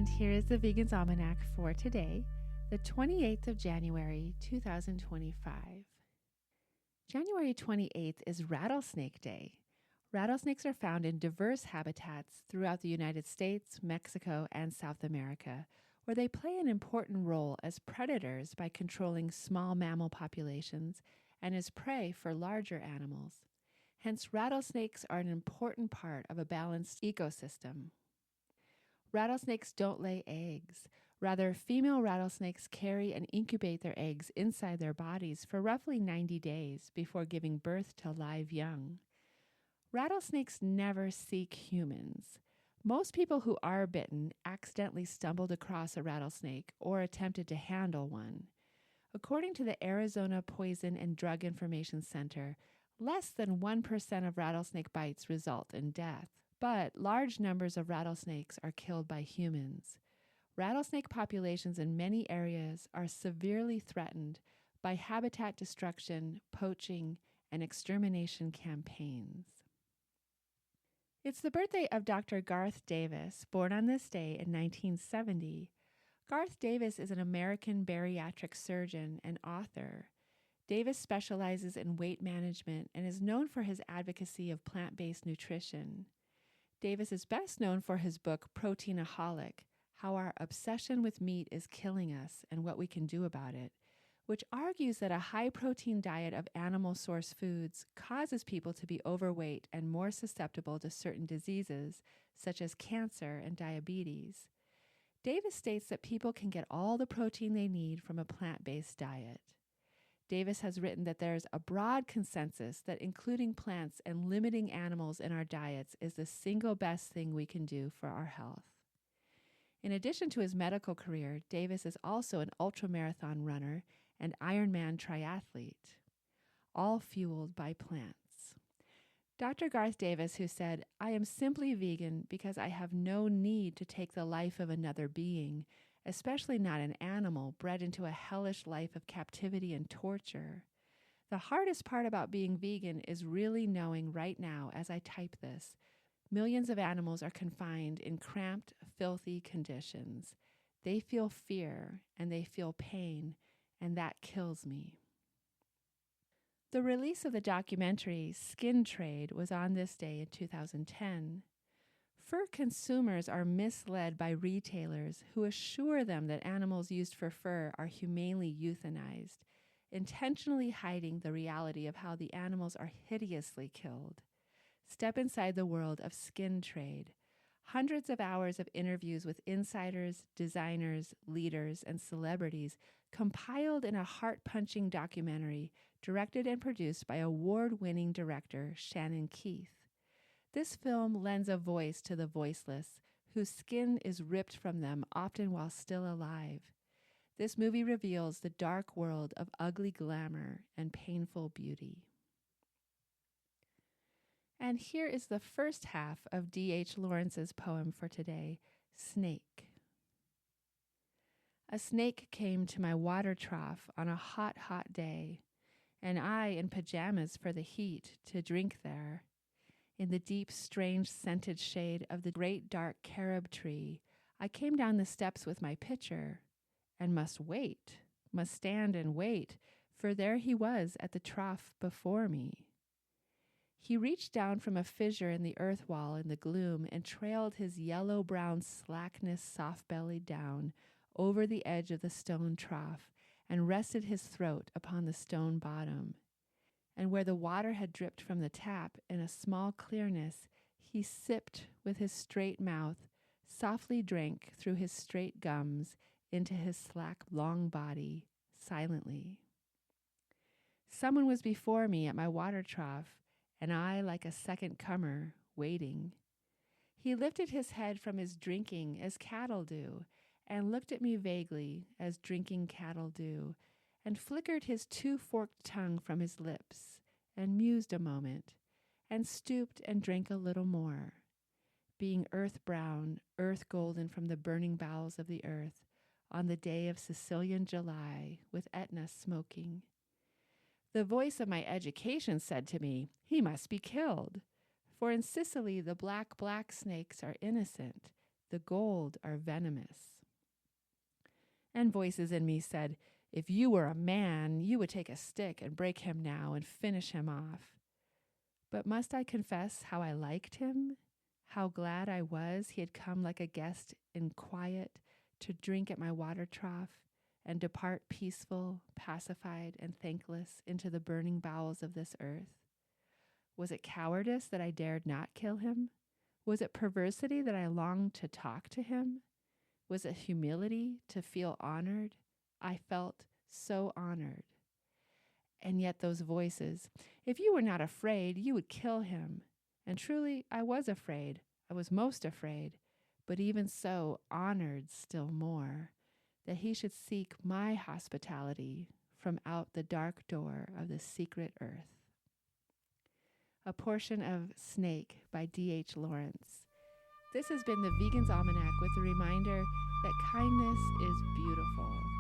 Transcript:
And here is the Vegan's Almanac for today, the 28th of January, 2025. January 28th is Rattlesnake Day. Rattlesnakes are found in diverse habitats throughout the United States, Mexico, and South America, where they play an important role as predators by controlling small mammal populations and as prey for larger animals. Hence, rattlesnakes are an important part of a balanced ecosystem. Rattlesnakes don't lay eggs. Rather, female rattlesnakes carry and incubate their eggs inside their bodies for roughly 90 days before giving birth to live young. Rattlesnakes never seek humans. Most people who are bitten accidentally stumbled across a rattlesnake or attempted to handle one. According to the Arizona Poison and Drug Information Center, less than 1% of rattlesnake bites result in death. But large numbers of rattlesnakes are killed by humans. Rattlesnake populations in many areas are severely threatened by habitat destruction, poaching, and extermination campaigns. It's the birthday of Dr. Garth Davis, born on this day in 1970. Garth Davis is an American bariatric surgeon and author. Davis specializes in weight management and is known for his advocacy of plant-based nutrition. Davis is best known for his book, Proteinaholic, How Our Obsession with Meat is Killing Us and What We Can Do About It, which argues that a high-protein diet of animal source foods causes people to be overweight and more susceptible to certain diseases, such as cancer and diabetes. Davis states that people can get all the protein they need from a plant-based diet. Davis has written that there is a broad consensus that including plants and limiting animals in our diets is the single best thing we can do for our health. In addition to his medical career, Davis is also an ultramarathon runner and Ironman triathlete, all fueled by plants. Dr. Garth Davis, who said, "I am simply vegan because I have no need to take the life of another being, especially not an animal bred into a hellish life of captivity and torture. The hardest part about being vegan is really knowing right now as I type this, millions of animals are confined in cramped, filthy conditions. They feel fear and they feel pain, and that kills me." The release of the documentary Skin Trade was on this day in 2010. Fur consumers are misled by retailers who assure them that animals used for fur are humanely euthanized, intentionally hiding the reality of how the animals are hideously killed. Step inside the world of Skin Trade. Hundreds of hours of interviews with insiders, designers, leaders, and celebrities compiled in a heart-punching documentary directed and produced by award-winning director Shannon Keith. This film lends a voice to the voiceless, whose skin is ripped from them often while still alive. This movie reveals the dark world of ugly glamour and painful beauty. And here is the first half of D.H. Lawrence's poem for today, Snake. A snake came to my water trough on a hot, hot day, and I in pajamas for the heat to drink there. In the deep, strange, scented shade of the great dark carob tree, I came down the steps with my pitcher, and must stand and wait, for there he was at the trough before me. He reached down from a fissure in the earth wall in the gloom and trailed his yellow-brown slackness soft-bellied down over the edge of the stone trough and rested his throat upon the stone bottom. And where the water had dripped from the tap in a small clearness, he sipped with his straight mouth, softly drank through his straight gums into his slack, long body, silently. Someone was before me at my water trough, and I, like a second comer, waiting. He lifted his head from his drinking as cattle do, and looked at me vaguely as drinking cattle do, and flickered his two-forked tongue from his lips, and mused a moment, and stooped and drank a little more. Being earth-brown, earth-golden from the burning bowels of the earth, on the day of Sicilian July, with Etna smoking. The voice of my education said to me, "He must be killed." For in Sicily the black snakes are innocent. The gold are venomous. And voices in me said, if you were a man, you would take a stick and break him now and finish him off. But must I confess how I liked him? How glad I was he had come like a guest in quiet to drink at my water trough and depart peaceful, pacified, and thankless into the burning bowels of this earth? Was it cowardice that I dared not kill him? Was it perversity that I longed to talk to him? Was it humility to feel honored? I felt so honored. And yet those voices, if you were not afraid, you would kill him. And truly, I was afraid. I was most afraid, but even so, honored still more, that he should seek my hospitality from out the dark door of the secret earth. A portion of Snake by D.H. Lawrence. This has been the Vegan's Almanac with a reminder that kindness is beautiful.